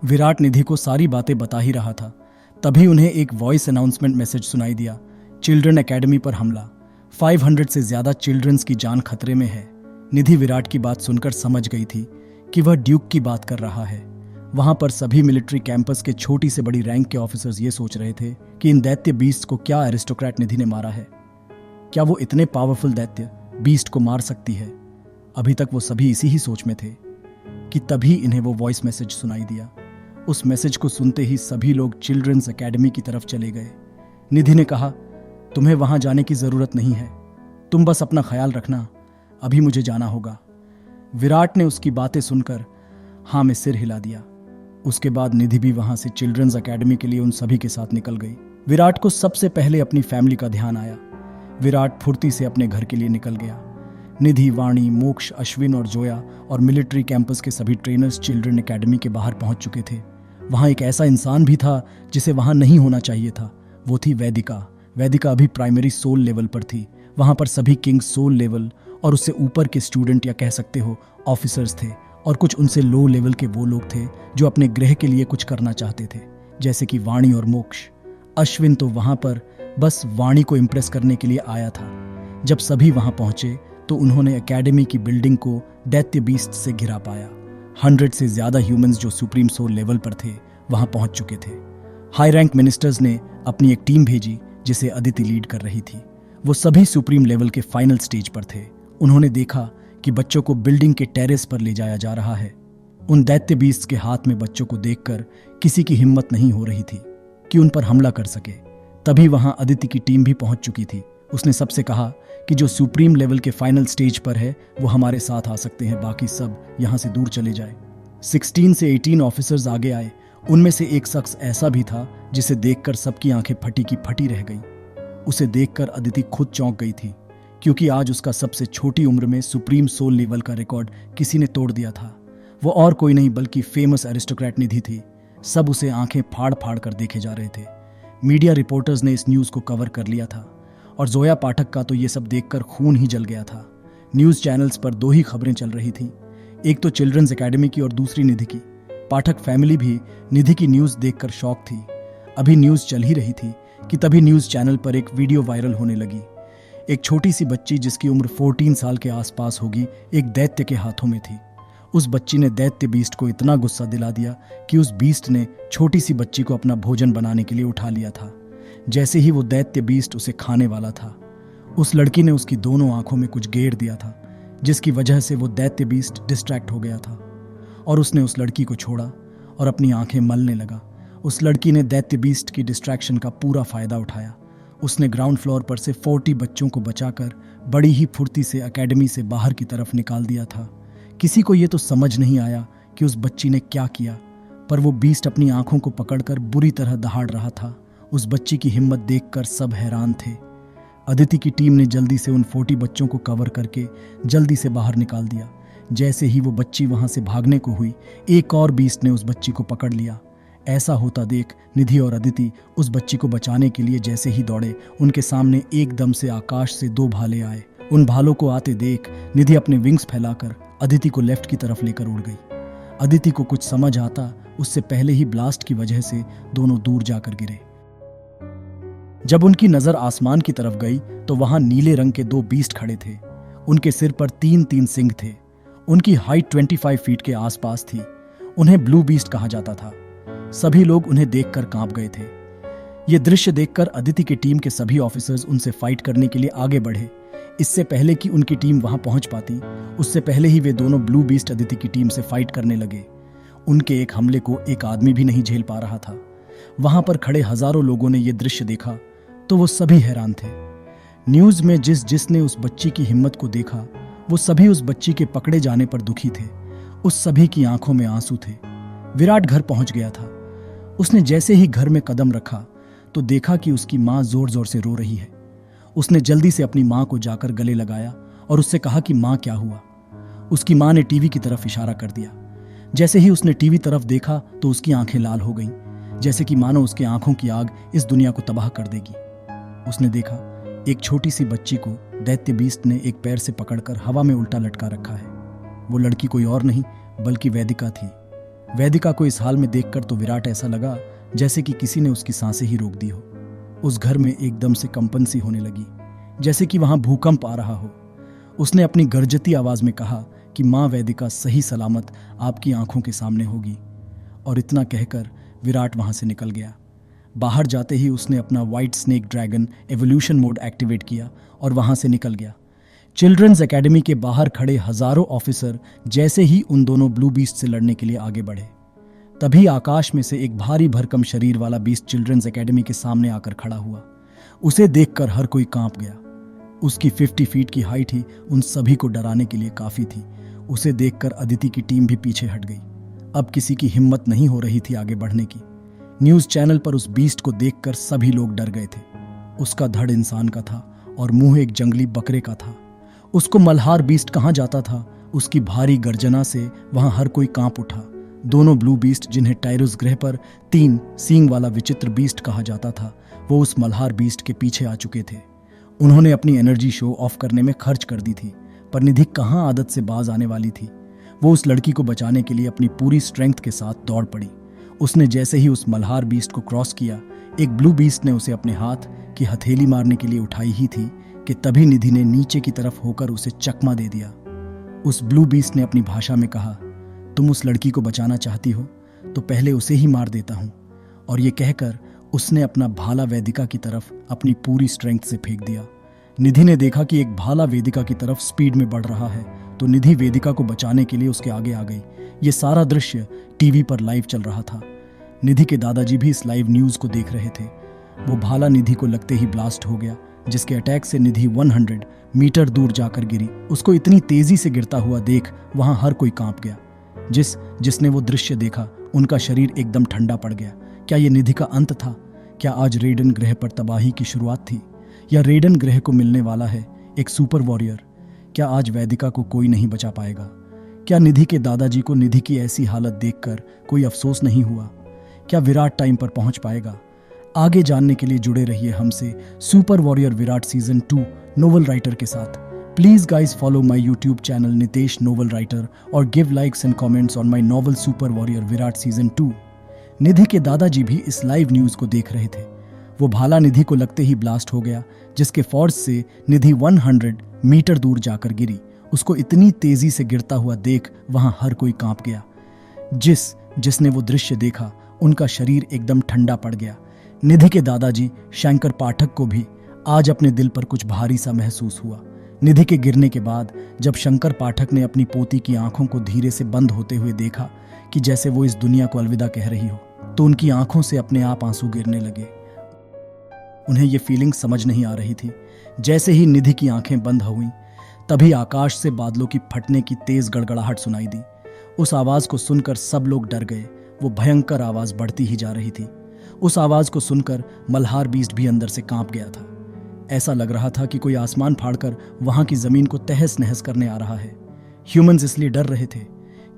विराट निधि को सारी बातें बता ही रहा था, तभी उन्हें एक वॉइस अनाउंसमेंट मैसेज सुनाई दिया। चिल्ड्रन एकेडमी पर हमला, 500 से ज्यादा चिल्ड्रंस की जान खतरे में है। निधि विराट की बात सुनकर समझ गई थी कि वह ड्यूक की बात कर रहा है। वहां पर सभी मिलिट्री कैंपस के छोटी से बड़ी रैंक के ऑफिसर्स ये सोच रहे थे कि इन दैत्य बीस्ट को क्या एरिस्टोक्रेट निधि ने मारा है। क्या वो इतने पावरफुल दैत्य बीस्ट को मार सकती है? अभी तक वो सभी इसी ही सोच में थे कि तभी इन्हें वो वॉइस मैसेज सुनाई दिया। उस मैसेज को सुनते ही सभी लोग चिल्ड्रंस एकेडमी की तरफ चले गए। निधि ने कहा, तुम्हें वहां जाने की जरूरत नहीं है, तुम बस अपना ख्याल रखना, अभी मुझे जाना होगा। विराट ने उसकी बातें सुनकर हाँ में सिर हिला दिया। उसके बाद निधि भी वहां से चिल्ड्रंस एकेडमी के लिए उन सभी के साथ निकल गई। विराट को सबसे पहले अपनी फैमिली का ध्यान आया। विराट फुर्ती से अपने घर के लिए निकल गया। निधि, वाणी, मोक्ष, अश्विन और जोया और मिलिट्री कैंपस के सभी ट्रेनर्स चिल्ड्रन एकेडमी के बाहर पहुंच चुके थे। वहां एक ऐसा इंसान भी था जिसे वहां नहीं होना चाहिए था, वो थी वैदिका। वैदिका अभी प्राइमरी सोल लेवल पर थी। वहां पर सभी किंग सोल लेवल और उससे ऊपर के स्टूडेंट या कह सकते हो ऑफिसर्स थे, और कुछ उनसे लो लेवल के वो लोग थे जो अपने ग्रह के लिए कुछ करना चाहते थे, जैसे कि वाणी और मोक्ष। अश्विन तो वहां पर बस वाणी को इम्प्रेस करने के लिए आया था। जब सभी वहां पहुंचे तो उन्होंने एकेडमी की बिल्डिंग को दैत्य बीस्ट से घिरा पाया। 100 से ज्यादा ह्यूमंस जो सुप्रीम सोल लेवल पर थे वहां पहुंच चुके थे। हाई रैंक मिनिस्टर्स ने अपनी एक टीम भेजी जिसे अदिति लीड कर रही थी। वो सभी सुप्रीम लेवल के फाइनल स्टेज पर थे। उन्होंने देखा कि बच्चों को बिल्डिंग के टेरेस पर ले जाया जा रहा है। उन दैत्य बीस्ट के हाथ में बच्चों को देखकर किसी की हिम्मत नहीं हो रही थी कि उन पर हमला कर सके। तभी वहां अदिति की टीम भी पहुंच चुकी थी। उसने सबसे कहा कि जो सुप्रीम लेवल के फाइनल स्टेज पर है वो हमारे साथ आ सकते हैं, बाकी सब यहां से दूर चले जाए। 16 से 18 ऑफिसर्स आगे आए। उनमें से एक शख्स ऐसा भी था जिसे देखकर सबकी आंखें फटी की फटी रह गई। उसे देखकर अदिति खुद चौंक गई थी, क्योंकि आज उसका सबसे छोटी उम्र में सुप्रीम सोल लेवल का रिकॉर्ड किसी ने तोड़ दिया था। वो और कोई नहीं बल्कि फेमस एरिस्टोक्रेट निधि थी। सब उसे आंखें फाड़ फाड़ कर देखे जा रहे थे। मीडिया रिपोर्टर्स ने इस न्यूज़ को कवर कर लिया था और जोया पाठक का तो ये सब देखकर खून ही जल गया था। न्यूज़ चैनल्स पर 2 ही खबरें चल रही थीं, एक तो चिल्ड्रंस एकेडमी की और दूसरी निधि की। पाठक फैमिली भी निधि की न्यूज़ देखकर शॉक थी। अभी न्यूज़ चल ही रही थी कि तभी न्यूज़ चैनल पर एक वीडियो वायरल होने लगी। एक छोटी सी बच्ची जिसकी उम्र 14 साल के आसपास होगी एक दैत्य के हाथों में थी। उस बच्ची ने दैत्य बीस्ट को इतना गुस्सा दिला दिया कि उस बीस्ट ने छोटी सी बच्ची को अपना भोजन बनाने के लिए उठा लिया था। जैसे ही वो दैत्य बीस्ट उसे खाने वाला था, उस लड़की ने उसकी दोनों आंखों में कुछ गेर दिया था, जिसकी वजह से वो दैत्य बीस्ट डिस्ट्रैक्ट हो गया था और उसने उस लड़की को छोड़ा और अपनी आंखें मलने लगा। उस लड़की ने दैत्य बीस्ट की डिस्ट्रैक्शन का पूरा फायदा उठाया। उसने ग्राउंड फ्लोर पर से 40 बच्चों को बचाकर बड़ी ही फुर्ती से एकेडमी से बाहर की तरफ निकाल दिया था। किसी को ये तो समझ नहीं आया कि उस बच्ची ने क्या किया, पर वो बीस्ट अपनी आंखों को पकड़कर बुरी तरह दहाड़ रहा था। उस बच्ची की हिम्मत देखकर सब हैरान थे। अदिति की टीम ने जल्दी से उन 40 बच्चों को कवर करके जल्दी से बाहर निकाल दिया। जैसे ही वो बच्ची वहां से भागने को हुई, एक और बीस्ट ने उस बच्ची को पकड़ लिया। ऐसा होता देख निधि और अदिति उस बच्ची को बचाने के लिए जैसे ही दौड़े, उनके सामने एकदम से आकाश से 2 भाले आए। उन भालों को आते देख निधि अपने विंग्स फैलाकर अदिति को लेफ्ट की तरफ लेकर उड़ गई। अदिति को कुछ समझ आता उससे पहले ही ब्लास्ट की वजह से दोनों दूर जाकर गिरे। जब उनकी नजर आसमान की तरफ गई तो वहां नीले रंग के 2 बीस्ट खड़े थे। उनके सिर पर 3-3 सिंग थे। उनकी हाइट 25 फीट के आसपास थी। उन्हें ब्लू बीस्ट कहा जाता था। सभी लोग उन्हें देखकर कांप गए थे। यह दृश्य देखकर अदिति की टीम के सभी ऑफिसर्स उनसे फाइट करने के लिए आगे बढ़े। इससे पहले कि उनकी टीम वहां पहुंच पाती, उससे पहले ही वे दोनों ब्लू बीस्ट अदिति की टीम से फाइट करने लगे। उनके एक हमले को एक आदमी भी नहीं झेल पा रहा था। वहां पर खड़े हजारों लोगों ने यह दृश्य देखा तो वो सभी हैरान थे। न्यूज में जिसने उस बच्ची की हिम्मत को देखा, वो सभी उस बच्ची के पकड़े जाने पर दुखी थे। उस सभी की आंखों में आंसू थे। विराट घर पहुंच गया था। उसने जैसे ही घर में कदम रखा तो देखा कि उसकी मां जोर जोर से रो रही है। उसने जल्दी से अपनी मां को जाकर गले लगाया और उससे कहा कि मां क्या हुआ। उसकी मां ने टीवी की तरफ इशारा कर दिया। जैसे ही उसने टीवी तरफ देखा तो उसकी आंखें लाल हो गईं, जैसे कि मानो उसकी आंखों की आग इस दुनिया को तबाह कर देगी। उसने देखा एक छोटी सी बच्ची को दैत्य बीस्ट ने एक पैर से पकड़कर हवा में उल्टा लटका रखा है। वो लड़की कोई और नहीं बल्कि वैदिका थी। वेदिका को इस हाल में देखकर तो विराट ऐसा लगा जैसे कि किसी ने उसकी सांसें ही रोक दी हो। उस घर में एकदम से कंपन सी होने लगी, जैसे कि वहां भूकंप आ रहा हो। उसने अपनी गरजती आवाज में कहा कि माँ वेदिका सही सलामत आपकी आंखों के सामने होगी। और इतना कहकर विराट वहां से निकल गया। बाहर जाते ही उसने अपना white snake dragon evolution mode activate किया और वहां से निकल गया। चिल्ड्रंस एकेडमी के बाहर खड़े हजारों ऑफिसर जैसे ही उन दोनों ब्लू बीस्ट से लड़ने के लिए आगे बढ़े, तभी आकाश में से एक भारी भरकम शरीर वाला बीस्ट चिल्ड्रंस एकेडमी के सामने आकर खड़ा हुआ। उसे देखकर हर कोई कांप गया। उसकी 50 फीट की हाइट ही उन सभी को डराने के लिए काफी थी। उसे देखकर अदिति की टीम भी पीछे हट गई। अब किसी की हिम्मत नहीं हो रही थी आगे बढ़ने की। न्यूज चैनल पर उस बीस्ट को देखकर सभी लोग डर गए थे। उसका धड़ इंसान का था और मुंह एक जंगली बकरे का था। उसको मल्हार बीस्ट कहाँ जाता था। उसकी भारी गर्जना से वहां हर कोई कांप उठा। दोनों ब्लू बीस्ट, जिन्हें टाइरस ग्रह पर 3 सींग वाला विचित्र बीस्ट कहा जाता था, वो उस मल्हार बीस्ट के पीछे आ चुके थे। उन्होंने अपनी एनर्जी शो ऑफ करने में खर्च कर दी थी, पर निधि कहाँ आदत से बाज आने वाली थी। वो उस लड़की को बचाने के लिए अपनी पूरी स्ट्रेंथ के साथ दौड़ पड़ी। उसने जैसे ही उस मल्हार बीस्ट को क्रॉस किया, एक ब्लू बीस्ट ने उसे अपने हाथ की हथेली मारने के लिए उठाई ही थी कि तभी निधि ने नीचे की तरफ होकर उसे चकमा दे दिया। उस ब्लू बीस्ट ने अपनी भाषा में कहा, तुम उस लड़की को बचाना चाहती हो तो पहले उसे ही मार देता हूं। और ये कहकर उसने अपना भाला वेदिका की तरफ अपनी पूरी स्ट्रेंथ से फेंक दिया। निधि ने देखा कि एक भाला वेदिका की तरफ स्पीड में बढ़ रहा है, तो निधि वेदिका को बचाने के लिए उसके आगे आ गई। ये सारा दृश्य टीवी पर लाइव चल रहा था। निधि के दादाजी भी इस लाइव न्यूज को देख रहे थे। वो भाला निधि को लगते ही ब्लास्ट हो गया, जिसके अटैक से निधि 100 मीटर दूर जाकर गिरी। उसको इतनी तेजी से गिरता हुआ देख वहां हर कोई कांप गया। जिसने वो दृश्य देखा, उनका शरीर एकदम ठंडा पड़ गया। क्या ये निधि का अंत था? क्या आज रेडन ग्रह पर तबाही की शुरुआत थी? या रेडन ग्रह को मिलने वाला है एक सुपर वॉरियर? क्या आज वेदिका को कोई नहीं बचा पाएगा? क्या निधि के दादाजी को निधि की ऐसी हालत देखकर कोई अफसोस नहीं हुआ? क्या विराट टाइम पर पहुंच पाएगा? आगे जानने के लिए जुड़े रहिए हमसे super warrior Virat season 2 novel writer के साथ। Please guys follow my YouTube channel Nitesh Novel Writer और give likes and comments on my novel Super Warrior Virat Season 2। निधि के दादाजी भी इस लाइव न्यूज को देख रहे थे। वो भाला निधि को लगते ही ब्लास्ट हो गया, जिसके फोर्स से निधि 100 मीटर दूर जाकर गिरी। उसको इतनी तेजी से गिरता हुआ देख वहां हर कोई कांप गया। जिसने वो दृश्य देखा, उनका शरीर एकदम ठंडा पड़ गया। निधि के दादाजी शंकर पाठक को भी आज अपने दिल पर कुछ भारी सा महसूस हुआ। निधि के गिरने के बाद जब शंकर पाठक ने अपनी पोती की आंखों को धीरे से बंद होते हुए देखा कि जैसे वो इस दुनिया को अलविदा कह रही हो, तो उनकी आंखों से अपने आप आंसू गिरने लगे। उन्हें ये फीलिंग समझ नहीं आ रही थी। जैसे ही निधि की आंखें बंद हुईं, तभी आकाश से बादलों की फटने की तेज गड़गड़ाहट सुनाई दी। उस आवाज को सुनकर सब लोग डर गए। वो भयंकर आवाज बढ़ती ही जा रही थी। उस आवाज को सुनकर मल्हार बीस्ट भी अंदर से कांप गया था। ऐसा लग रहा था कि कोई आसमान फाड़कर वहां की जमीन को तहस नहस करने आ रहा है। ह्यूमंस इसलिए डर रहे थे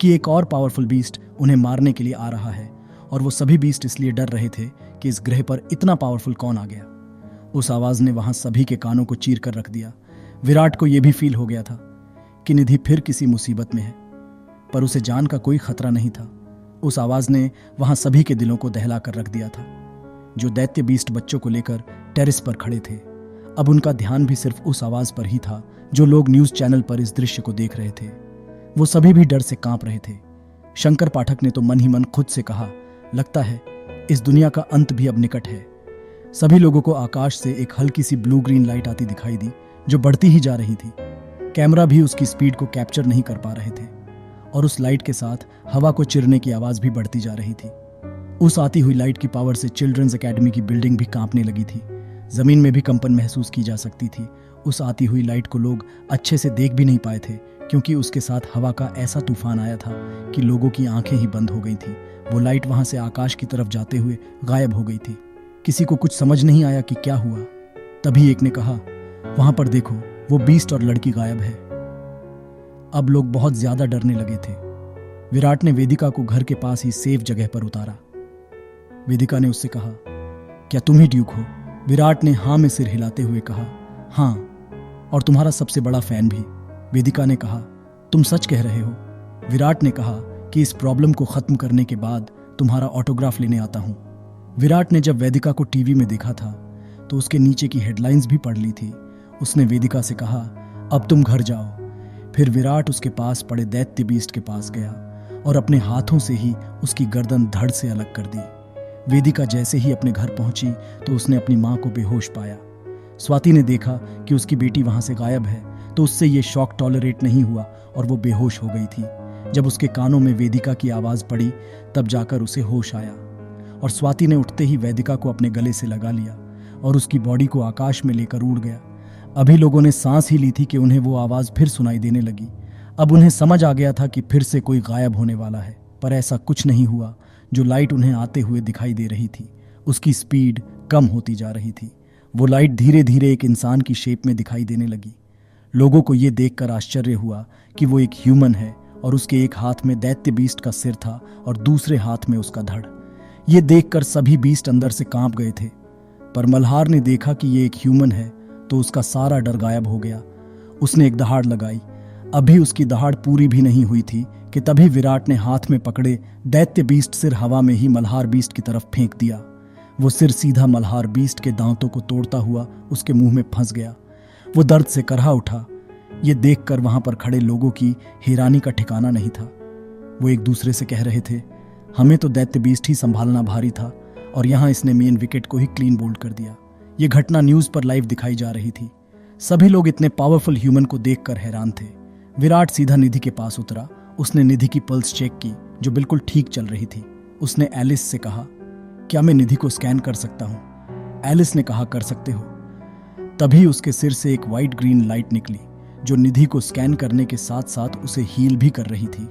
कि एक और पावरफुल बीस्ट उन्हें मारने के लिए आ रहा है, और वो सभी बीस्ट इसलिए डर रहे थे कि इस ग्रह पर इतना पावरफुल कौन आ गया। उस आवाज ने वहां सभी के कानों को चीर कर रख दिया। विराट को यह भी फील हो गया था कि निधि फिर किसी मुसीबत में है, पर उसे जान का कोई खतरा नहीं था। उस आवाज ने वहां सभी के दिलों को दहला कर रख दिया था। जो दैत्य बीस्ट बच्चों को लेकर टेरेस पर खड़े थे, अब उनका ध्यान भी सिर्फ उस आवाज पर ही था। जो लोग न्यूज चैनल पर इस दृश्य को देख रहे थे, वो सभी भी डर से कांप रहे थे। शंकर पाठक ने तो मन ही मन खुद से कहा, लगता है इस दुनिया का अंत भी अब निकट है। सभी लोगों को आकाश से एक हल्की सी ब्लू ग्रीन लाइट आती दिखाई दी, जो बढ़ती ही जा रही थी। कैमरा भी उसकी स्पीड को कैप्चर नहीं कर पा रहे थे, और उस लाइट के साथ हवा को चिरने की आवाज भी बढ़ती जा रही थी। उस आती हुई लाइट की पावर से चिल्ड्रंस एकेडमी की बिल्डिंग भी कांपने लगी थी। जमीन में भी कंपन महसूस की जा सकती थी। उस आती हुई लाइट को लोग अच्छे से देख भी नहीं पाए थे, क्योंकि उसके साथ हवा का ऐसा तूफान आया था कि लोगों की आंखें ही बंद हो गई थी। वो लाइट वहां से आकाश की तरफ जाते हुए गायब हो गई थी। किसी को कुछ समझ नहीं आया कि क्या हुआ। तभी एक ने कहा, वहां पर देखो, वो बीस्ट और लड़की गायब है। अब लोग बहुत ज्यादा डरने लगे थे। विराट ने वेदिका को घर के पास ही सेफ जगह पर उतारा। वेदिका ने उससे कहा, क्या तुम ही ड्यूक हो? विराट ने हाँ में सिर हिलाते हुए कहा, हाँ, और तुम्हारा सबसे बड़ा फैन भी। वेदिका ने कहा, तुम सच कह रहे हो? विराट ने कहा कि इस प्रॉब्लम को खत्म करने के बाद तुम्हारा ऑटोग्राफ लेने आता हूं। विराट ने जब वेदिका को टीवी में देखा था तो उसके नीचे की हेडलाइंस भी पढ़ ली थी। उसने वेदिका से कहा, अब तुम घर जाओ। फिर विराट उसके पास पड़े दैत्य बीस्ट के पास गया और अपने हाथों से ही उसकी गर्दन धड़ से अलग कर दी। वेदिका जैसे ही अपने घर पहुंची तो उसने अपनी मां को बेहोश पाया। स्वाति ने देखा कि उसकी बेटी वहां से गायब है तो उससे ये शॉक टॉलरेट नहीं हुआ और वो बेहोश हो गई थी। जब उसके कानों में वेदिका की आवाज पड़ी तब जाकर उसे होश आया और स्वाति ने उठते ही वेदिका को अपने गले से लगा लिया और उसकी बॉडी को आकाश में लेकर उड़ गया। अभी लोगों ने सांस ही ली थी कि उन्हें वो आवाज फिर सुनाई देने लगी। अब उन्हें समझ आ गया था कि फिर से कोई गायब होने वाला है, पर ऐसा कुछ नहीं हुआ। जो लाइट उन्हें आते हुए दिखाई दे रही थी उसकी स्पीड कम होती जा रही थी। वो लाइट धीरे धीरे एक इंसान की शेप में दिखाई देने लगी। लोगों को ये देखकर आश्चर्य हुआ कि वो एक ह्यूमन है और उसके एक हाथ में दैत्य बीस्ट का सिर था और दूसरे हाथ में उसका धड़। ये देखकर सभी बीस्ट अंदर से कांप गए थे, पर मल्हार ने देखा कि ये एक ह्यूमन है तो उसका सारा डर गायब हो गया। उसने एक दहाड़ लगाई। अभी उसकी दहाड़ पूरी भी नहीं हुई थी कि तभी विराट ने हाथ में पकड़े दैत्य बीस्ट सिर हवा में ही मल्हार बीस्ट की तरफ फेंक दिया। वो सिर सीधा मल्हार बीस्ट के दांतों को तोड़ता हुआ उसके मुंह में फंस गया। वो दर्द से करहा उठा। ये देखकर वहां पर खड़े लोगों की हैरानी का ठिकाना नहीं था। वो एक दूसरे से कह रहे थे, हमें तो दैत्य बीस्ट ही संभालना भारी था और यहाँ इसने मेन विकेट को ही क्लीन बोल्ड कर दिया। ये घटना न्यूज पर लाइव दिखाई जा रही थी। सभी लोग इतने पावरफुल ह्यूमन को देखकर हैरान थे। विराट सीधा निधि के पास उतरा। उसने निधि की पल्स चेक की जो बिल्कुल ठीक चल रही थी। उसने एलिस से कहा, क्या मैं निधि को स्कैन कर सकता हूँ? एलिस ने कहा, कर सकते हो। तभी उसके सिर से एक वाइट ग्रीन लाइट निकली जो निधि को स्कैन करने के साथ साथ उसे हील भी कर रही थी।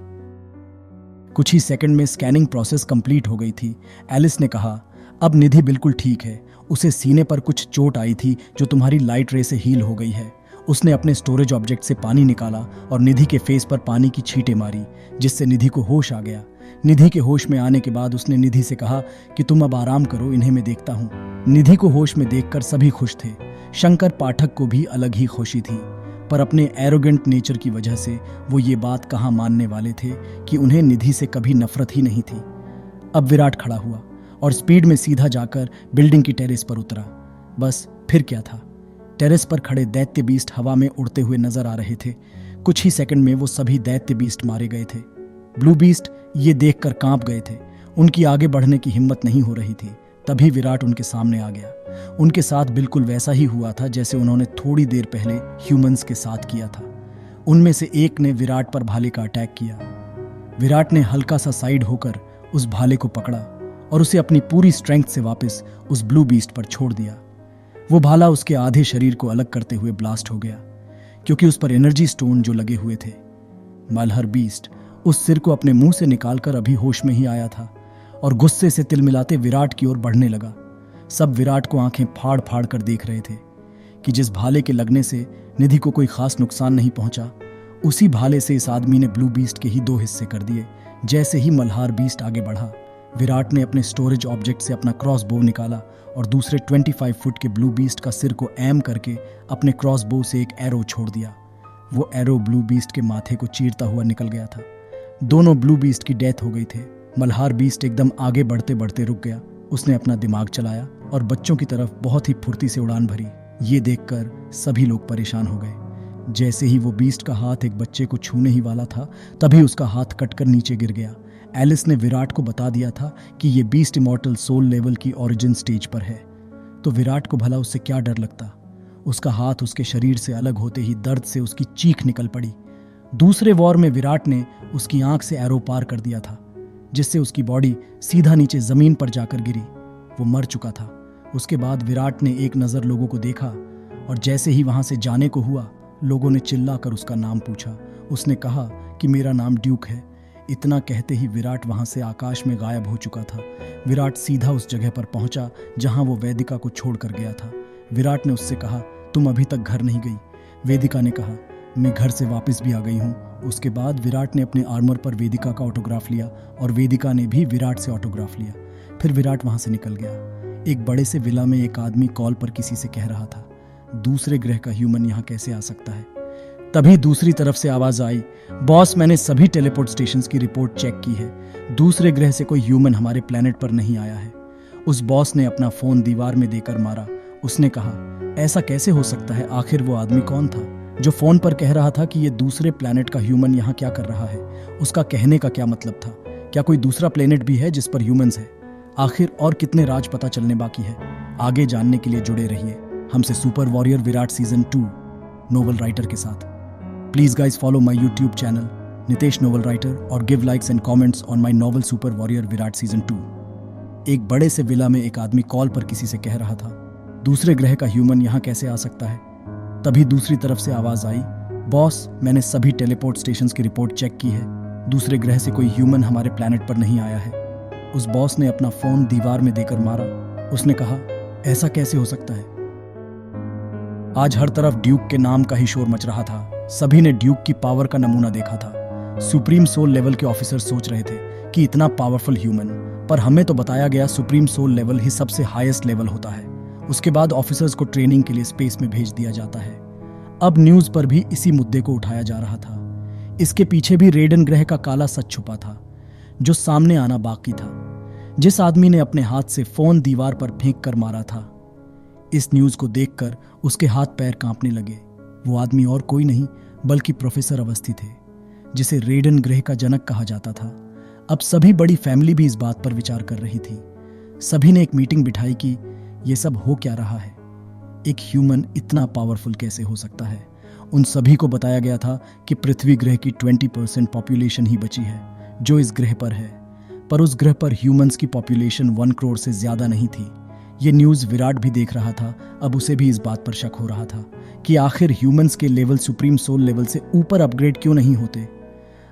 कुछ ही सेकंड में स्कैनिंग प्रोसेस कंप्लीट हो गई थी। एलिस ने कहा, अब निधि बिल्कुल ठीक है। उसे सीने पर कुछ चोट आई थी जो तुम्हारी लाइट रे से हील हो गई है। उसने अपने स्टोरेज ऑब्जेक्ट से पानी निकाला और निधि के फेस पर पानी की छींटें मारी जिससे निधि को होश आ गया। निधि के होश में आने के बाद उसने निधि से कहा कि तुम अब आराम करो, इन्हें मैं देखता हूँ। निधि को होश में देखकर सभी खुश थे। शंकर पाठक को भी अलग ही खुशी थी, पर अपने एरोगेंट नेचर की वजह से वो ये बात कहाँ मानने वाले थे कि उन्हें निधि से कभी नफरत ही नहीं थी। अब विराट खड़ा हुआ और स्पीड में सीधा जाकर बिल्डिंग की टेरेस पर उतरा। बस फिर क्या था, टेरेस पर खड़े दैत्य बीस्ट हवा में उड़ते हुए नजर आ रहे थे। कुछ ही सेकंड में वो सभी दैत्य बीस्ट मारे गए थे। ब्लू बीस्ट ये देखकर कांप गए थे। उनकी आगे बढ़ने की हिम्मत नहीं हो रही थी। तभी विराट उनके सामने आ गया। उनके साथ बिल्कुल वैसा ही हुआ था जैसे उन्होंने थोड़ी देर पहले ह्यूमंस के साथ किया था। उनमें से एक ने विराट पर भाले का अटैक किया। विराट ने हल्का सा साइड होकर उस भाले को पकड़ा और उसे अपनी पूरी स्ट्रेंथ से वापस उस ब्लू बीस्ट पर छोड़ दिया। वो भाला उसके आधे शरीर को अलग करते हुए ब्लास्ट हो गया क्योंकि उस पर एनर्जी स्टोन जो लगे हुए थे। मल्हार बीस्ट उस सिर को अपने मुंह से निकालकर अभी होश में ही आया था और गुस्से से तिलमिलाते विराट की ओर बढ़ने लगा। सब विराट को आंखें फाड़ फाड़ कर देख रहे थे कि जिस भाले के लगने से निधि को कोई खास नुकसान नहीं पहुंचा, उसी भाले से इस आदमी ने ब्लू बीस्ट के ही 2 हिस्से कर दिए। जैसे ही मल्हार बीस्ट आगे बढ़ा, विराट ने अपने स्टोरेज ऑब्जेक्ट से अपना क्रॉस बो निकाला और दूसरे 25 फुट के ब्लू बीस्ट का सिर को एम करके अपने क्रॉस बो से एक एरो छोड़ दिया। वो एरो ब्लू बीस्ट के माथे को चीरता हुआ निकल गया था। दोनों ब्लू बीस्ट की डेथ हो गई थे। मल्हार बीस्ट एकदम आगे बढ़ते बढ़ते रुक गया। उसने अपना दिमाग चलाया और बच्चों की तरफ बहुत ही फुर्ती से उड़ान भरी। ये देखकर सभी लोग परेशान हो गए। जैसे ही वो बीस्ट का हाथ एक बच्चे को छूने ही वाला था, तभी उसका हाथ कटकर नीचे गिर गया। एलिस ने विराट को बता दिया था कि ये बीस्ट इमॉर्टल सोल लेवल की ओरिजिन स्टेज पर है, तो विराट को भला उससे क्या डर लगता। उसका हाथ उसके शरीर से अलग होते ही दर्द से उसकी चीख निकल पड़ी। दूसरे वॉर में विराट ने उसकी आंख से एरो पार कर दिया था, जिससे उसकी बॉडी सीधा नीचे जमीन पर जाकर गिरी। वो मर चुका था। उसके बाद विराट ने एक नज़र लोगों को देखा और जैसे ही वहां से जाने को हुआ, लोगों ने चिल्लाकर उसका नाम पूछा। उसने कहा कि मेरा नाम ड्यूक है। इतना कहते ही विराट वहां से आकाश में गायब हो चुका था। विराट सीधा उस जगह पर पहुंचा जहां वो वेदिका को छोड़कर गया था। विराट ने उससे कहा, तुम अभी तक घर नहीं गई? वेदिका ने कहा, मैं घर से वापस भी आ गई हूँ। उसके बाद विराट ने अपने आर्मर पर वेदिका का ऑटोग्राफ लिया और वेदिका ने भी विराट से ऑटोग्राफ लिया। फिर विराट वहां से निकल गया। एक बड़े से विला में एक आदमी कॉल पर किसी से कह रहा था, दूसरे ग्रह का ह्यूमन यहाँ कैसे आ सकता है? तभी दूसरी तरफ से आवाज आई, बॉस मैंने सभी टेलीपोर्ट स्टेशंस की रिपोर्ट चेक की है, दूसरे ग्रह से कोई ह्यूमन हमारे प्लेनेट पर नहीं आया है। उस बॉस ने अपना फोन दीवार में देकर मारा। उसने कहा, ऐसा कैसे हो सकता है? आखिर वो आदमी कौन था जो फोन पर कह रहा था कि ये दूसरे प्लेनेट का ह्यूमन यहाँ क्या कर रहा है? उसका कहने का क्या मतलब था? क्या कोई दूसरा प्लेनेट भी है जिस पर ह्यूमंस है? आखिर और कितने राज पता चलने बाकी है? आगे जानने के लिए जुड़े रहिए हमसे super warrior Virat season 2 novel writer के साथ। Please guys follow my YouTube channel Nitesh novel writer और give likes and comments on my novel super warrior Virat season 2। एक बड़े से विला में एक आदमी कॉल पर किसी से कह रहा था, दूसरे ग्रह का ह्यूमन यहाँ कैसे आ सकता है? तभी दूसरी तरफ से आवाज आई, बॉस मैंने सभी टेलीपोर्ट स्टेशंस की रिपोर्ट चेक की है, दूसरे ग्रह से कोई ह्यूमन हमारे प्लेनेट पर नहीं आया है। उस बॉस ने अपना फोन दीवार में देकर मारा। उसने कहा, ऐसा कैसे हो सकता है? आज हर तरफ ड्यूक के नाम का ही शोर मच रहा था। सभी ने ड्यूक की पावर का नमूना देखा था। सुप्रीम सोल लेवल के ऑफिसर सोच रहे थे कि इतना पावरफुल ह्यूमन, पर हमें तो बताया गया सुप्रीम सोल लेवल ही सबसे हाईएस्ट लेवल होता है। उसके बाद ऑफिसर्स को ट्रेनिंग के लिए स्पेस में भेज दिया जाता है। अब न्यूज पर भी इसी मुद्दे को उठाया जा रहा था। इसके पीछे भी रेडन ग्रह का काला सच छुपा था जो सामने आना बाकी था। जिस आदमी ने अपने हाथ से फोन दीवार पर फेंक कर मारा था, इस न्यूज को देखकर उसके हाथ पैर कांपने लगे। वो आदमी और कोई नहीं बल्कि प्रोफेसर अवस्थी थे, जिसे रेडन ग्रह का जनक कहा जाता था। अब सभी बड़ी फैमिली भी इस बात पर विचार कर रही थी। सभी ने एक मीटिंग बिठाई कि ये सब हो क्या रहा है, एक ह्यूमन इतना पावरफुल कैसे हो सकता है। उन सभी को बताया गया था कि पृथ्वी ग्रह की 20% पॉपुलेशन ही बची है जो इस ग्रह पर है, पर उस ग्रह पर ह्यूमंस की पॉपुलेशन 1 करोड़ से ज्यादा नहीं थी। ये न्यूज़ विराट भी देख रहा था। अब उसे भी इस बात पर शक हो रहा था कि आखिर ह्यूमंस के लेवल सुप्रीम सोल लेवल से ऊपर अपग्रेड क्यों नहीं होते।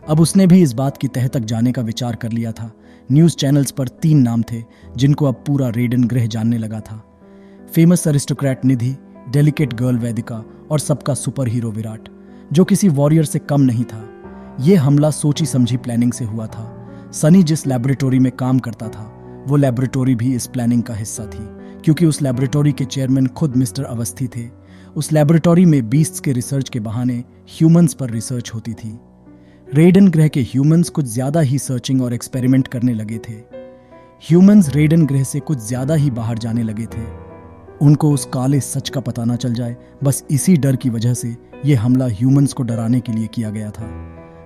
अब उसने भी इस बात की तह तक जाने का विचार कर लिया था। न्यूज़ चैनल्स पर 3 नाम थे जिनको अब पूरा रेडन ग्रह जानने लगा था। फेमस अरिस्टोक्रेट निधि, डेलिकेट गर्ल वैदिका और सबका सुपर हीरो विराट, जो किसी वॉरियर से कम नहीं था। यह हमला सोची समझी प्लानिंग से हुआ था। सनी जिस लैबोरेटरी में काम करता था, वो लैबोरेटरी भी इस प्लानिंग का हिस्सा थी, क्योंकि उस लैबोरेटरी के चेयरमैन खुद मिस्टर अवस्थी थे। उस लैबोरेटरी में बीस्ट्स के रिसर्च के बहाने ह्यूमंस पर रिसर्च होती थी। रेडन ग्रह के ह्यूमंस कुछ ज्यादा ही सर्चिंग और एक्सपेरिमेंट करने लगे थे। ह्यूमंस रेडन ग्रह से कुछ ज्यादा ही बाहर जाने लगे थे। उनको उस काले सच का पता ना चल जाए, बस इसी डर की वजह से यह हमला ह्यूमंस को डराने के लिए किया गया था।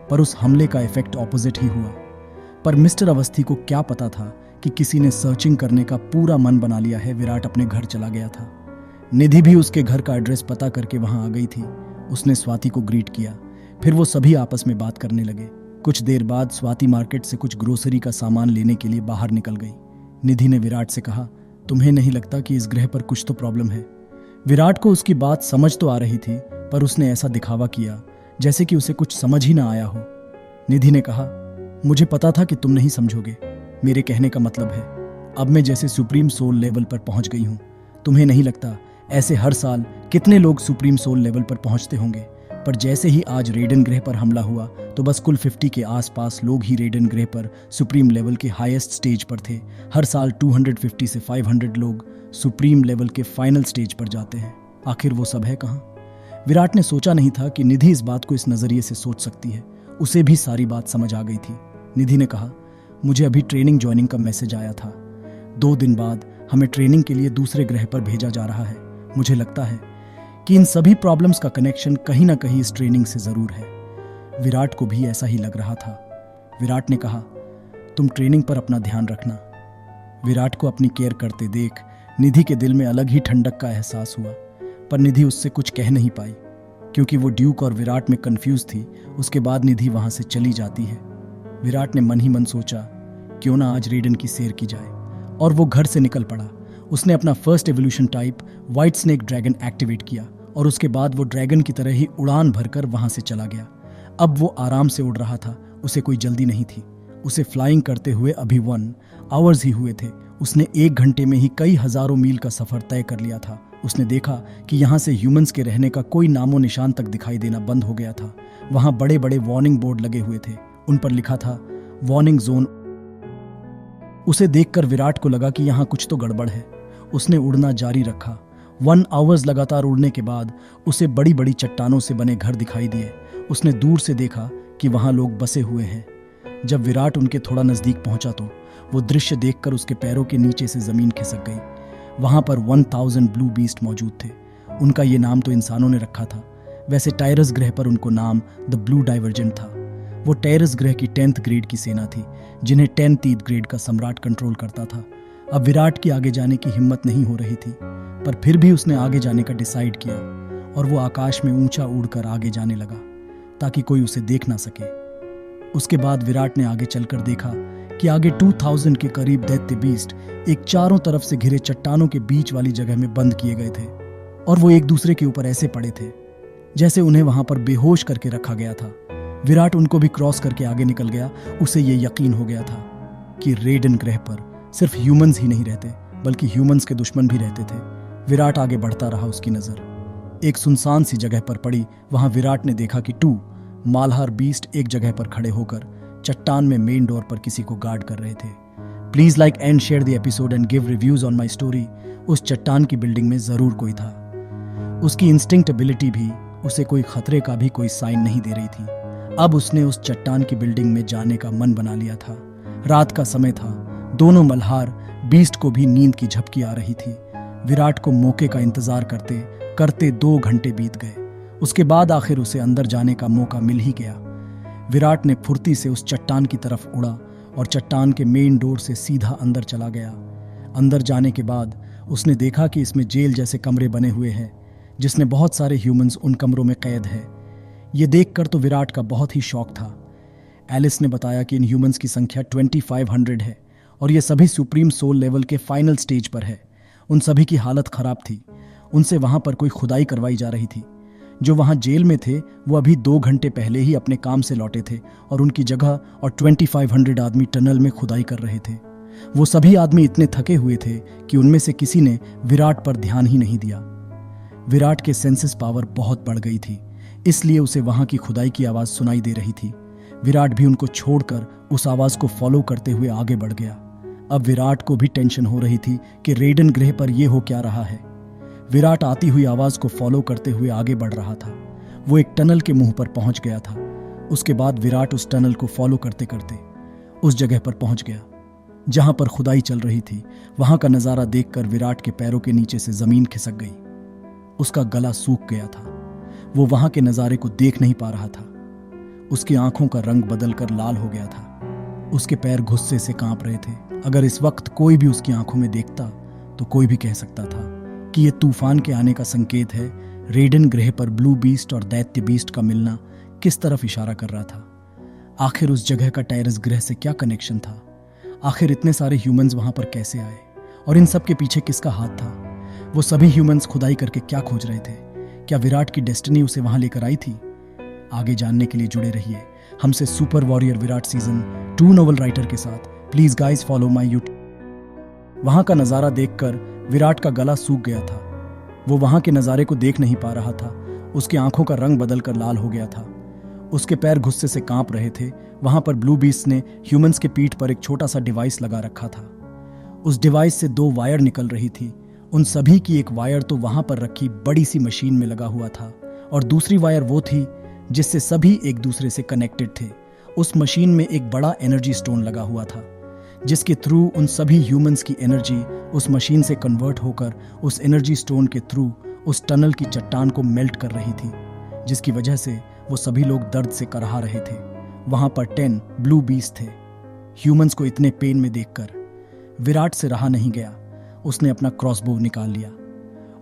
पर उस हमले का इफेक्ट ऑपोजिट ही हुआ। पर मिस्टर अवस्थी को क्या पता था कि किसी ने सर्चिंग करने का पूरा मन बना लिया है। विराट अपने घर चला गया था। निधि भी उसके घर का एड्रेस पता करके वहां आ गई थी। उसने स्वाति को ग्रीट किया, फिर वो सभी आपस में बात करने लगे। कुछ देर बाद स्वाति मार्केट से कुछ ग्रोसरी का सामान लेने के लिए बाहर निकल गई। निधि ने विराट से कहा, तुम्हें नहीं लगता कि इस ग्रह पर कुछ तो प्रॉब्लम है? विराट को उसकी बात समझ तो आ रही थी, पर उसने ऐसा दिखावा किया जैसे कि उसे कुछ समझ ही ना आया हो। निधि ने कहा, मुझे पता था कि तुम नहीं समझोगे। मेरे कहने का मतलब है, अब मैं जैसे सुप्रीम सोल लेवल पर पहुंच गई हूं। तुम्हें नहीं लगता ऐसे हर साल कितने लोग सुप्रीम सोल लेवल पर पहुंचते होंगे? पर जैसे ही आज रेडन ग्रह पर हमला हुआ तो बस कुल 50 के आसपास लोग ही रेडन ग्रह पर सुप्रीम लेवल के हाईएस्ट स्टेज पर थे। हर साल 250 से 500 लोग सुप्रीम लेवल के फाइनल स्टेज पर जाते हैं। आखिर वो सब है कहाँ? विराट ने सोचा नहीं था कि निधि इस बात को इस नजरिए से सोच सकती है। उसे भी सारी बात समझ आ गई थी। निधि ने कहा, मुझे अभी ट्रेनिंग ज्वाइनिंग का मैसेज आया था। 2 दिन बाद हमें ट्रेनिंग के लिए दूसरे ग्रह पर भेजा जा रहा है। मुझे लगता है कि इन सभी प्रॉब्लम्स का कनेक्शन कहीं ना कहीं इस ट्रेनिंग से जरूर है। विराट को भी ऐसा ही लग रहा था। विराट ने कहा, तुम ट्रेनिंग पर अपना ध्यान रखना। विराट को अपनी केयर करते देख निधि के दिल में अलग ही ठंडक का एहसास हुआ, पर निधि उससे कुछ कह नहीं पाई क्योंकि वो ड्यूक और विराट में कंफ्यूज थी। उसके बाद निधि वहां से चली जाती है। विराट ने मन ही मन सोचा, क्यों ना आज रेडन की सैर की जाए, और वो घर से निकल पड़ा। उसने अपना first evolution type white snake dragon activate किया और उसके बाद वो ड्रैगन की तरह ही उड़ान भरकर वहां से चला गया। अब वो आराम से उड़ रहा था, उसे कोई जल्दी नहीं थी। उसे फ्लाइंग करते हुए अभी 1 आवर्स ही हुए थे। उसने 1 घंटे में ही कई हजारों मील का सफर तय कर लिया था। उसने देखा कि यहाँ से ह्यूमंस के रहने का कोई नामो निशान तक दिखाई देना बंद हो गया था। वहां बड़े बड़े वार्निंग बोर्ड लगे हुए थे, उन पर लिखा था वार्निंग जोन। उसे देखकर विराट को लगा कि यहाँ कुछ तो गड़बड़ है। उसने उड़ना जारी रखा। 1 आवर्स लगातार उड़ने के बाद उसे बड़ी बड़ी चट्टानों से बने घर दिखाई दिए। उसने दूर से देखा कि वहां लोग बसे हुए हैं। जब विराट उनके थोड़ा नजदीक पहुंचा तो वो दृश्य देखकर उसके पैरों के नीचे से जमीन खिसक गई। वहां पर 1000 ब्लू बीस्ट मौजूद थे। उनका ये नाम तो इंसानों ने रखा था, वैसे टायरस ग्रह पर उनको नाम द ब्लू डाइवर्जेंट था। वो टायरस ग्रह की 10th ग्रेड की सेना थी, जिन्हें 10th ग्रेड का सम्राट कंट्रोल करता था। अब विराट की आगे जाने की हिम्मत नहीं हो रही थी, पर फिर भी उसने आगे जाने का डिसाइड किया और वो आकाश में ऊंचा उड़कर आगे जाने लगा ताकि कोई उसे देख ना सके। उसके बाद विराट ने आगे चलकर देखा कि आगे 2000 के करीब दैत्य बीस्ट एक चारों तरफ से घिरे चट्टानों के बीच वाली जगह में बंद किए गए थे और वो एक दूसरे के ऊपर ऐसे पड़े थे जैसे उन्हें वहां पर बेहोश करके रखा गया था। विराट उनको भी क्रॉस करके आगे निकल गया। उसे ये यकीन हो गया था कि रेडन ग्रह पर सिर्फ ह्यूमंस ही नहीं रहते बल्कि ह्यूमंस के दुश्मन भी रहते थे। विराट आगे बढ़ता रहा। उसकी नजर एक सुनसान सी जगह पर पड़ी। वहां विराट ने देखा कि 2 मालहार बीस्ट एक जगह पर खड़े होकर चट्टान में मेन डोर पर किसी को गार्ड कर रहे थे। Please like and share the episode and give reviews on my story. उस चट्टान की बिल्डिंग में जरूर कोई था। उसकी इंस्टिंक्ट एबिलिटी भी उसे कोई खतरे का भी कोई साइन नहीं दे रही थी। अब उसने उस चट्टान की बिल्डिंग में जाने का मन बना लिया था। रात का समय था। दोनों मल्हार बीस्ट को भी नींद की झपकी आ रही थी। विराट को मौके का इंतजार करते करते 2 घंटे बीत गए। उसके बाद आखिर उसे अंदर जाने का मौका मिल ही गया। विराट ने फुर्ती से उस चट्टान की तरफ उड़ा और चट्टान के मेन डोर से सीधा अंदर चला गया। अंदर जाने के बाद उसने देखा कि इसमें जेल जैसे कमरे बने हुए हैं, जिसमें बहुत सारे ह्यूमंस उन कमरों में कैद है। ये देखकर तो विराट का बहुत ही शौक था। एलिस ने बताया कि इन ह्यूमंस की संख्या 2500 है और ये सभी सुप्रीम सोल लेवल के फाइनल स्टेज पर है। उन सभी की हालत खराब थी। उनसे वहां पर कोई खुदाई करवाई जा रही थी। जो वहां जेल में थे वो अभी 2 घंटे पहले ही अपने काम से लौटे थे और उनकी जगह और 2500 आदमी टनल में खुदाई कर रहे थे। वो सभी आदमी इतने थके हुए थे कि उनमें से किसी ने विराट पर ध्यान ही नहीं दिया। विराट के सेंसेस पावर बहुत बढ़ गई थी, इसलिए उसे वहां की खुदाई की आवाज सुनाई दे रही थी। विराट भी उनको छोड़कर उस आवाज को फॉलो करते हुए आगे बढ़ गया। अब विराट को भी टेंशन हो रही थी कि रेडन ग्रह पर यह हो क्या रहा है। विराट आती हुई आवाज को फॉलो करते हुए आगे बढ़ रहा था। वो एक टनल के मुंह पर पहुंच गया था। उसके बाद विराट उस टनल को फॉलो करते करते उस जगह पर पहुंच गया जहां पर खुदाई चल रही थी। वहां का नजारा देखकर विराट के पैरों के नीचे से जमीन खिसक गई। उसका गला सूख गया था। वो वहां के नजारे को देख नहीं पा रहा था। उसकी आंखों का रंग बदलकर लाल हो गया था। उसके पैर गुस्से से कांप रहे थे। अगर इस वक्त कोई भी उसकी आंखों में देखता तो कोई भी कह सकता था कि यह तूफान के आने का संकेत है। रेडन ग्रह पर ब्लू बीस्ट और दैत्य बीस्ट का मिलना किस तरफ इशारा कर रहा था? आखिर उस जगह का टायरस ग्रह से क्या कनेक्शन था? आखिर इतने सारे ह्यूमंस वहां पर कैसे आए और इन सब के पीछे किसका हाथ था? वो सभी ह्यूमंस खुदाई करके क्या खोज रहे थे? क्या विराट की डेस्टिनी उसे वहां लेकर आई थी? आगे जानने के लिए जुड़े रहिए हमसे super warrior Virat season 2 novel writer के साथ। Please guys follow my YouTube. वहां का नजारा देखकर विराट का गला सूख गया था। वो वहां के नजारे को देख नहीं पा रहा था। उसकी आंखों का रंग बदलकर लाल हो गया था। उसके पैर गुस्से से कांप रहे थे। वहां पर ब्लू बीस्ट ने ह्यूमंस के पीठ पर एक छोटा सा डिवाइस लगा रखा था। उस डिवाइस से 2 वायर निकल रही थी। उन सभी की एक वायर तो वहां पर रखी बड़ी सी मशीन में लगा हुआ था और दूसरी वायर वो थी जिससे सभी एक दूसरे से कनेक्टेड थे। उस मशीन में एक बड़ा एनर्जी स्टोन लगा हुआ था जिसके थ्रू उन सभी ह्यूमंस की एनर्जी उस मशीन से कन्वर्ट होकर उस एनर्जी स्टोन के थ्रू उस टनल की चट्टान को मेल्ट कर रही थी, जिसकी वजह से वो सभी लोग दर्द से कराह रहे थे। वहां पर 10 ब्लू बीस्ट थे। ह्यूमंस को इतने पेन में देखकर विराट से रहा नहीं गया। उसने अपना क्रॉसबो निकाल लिया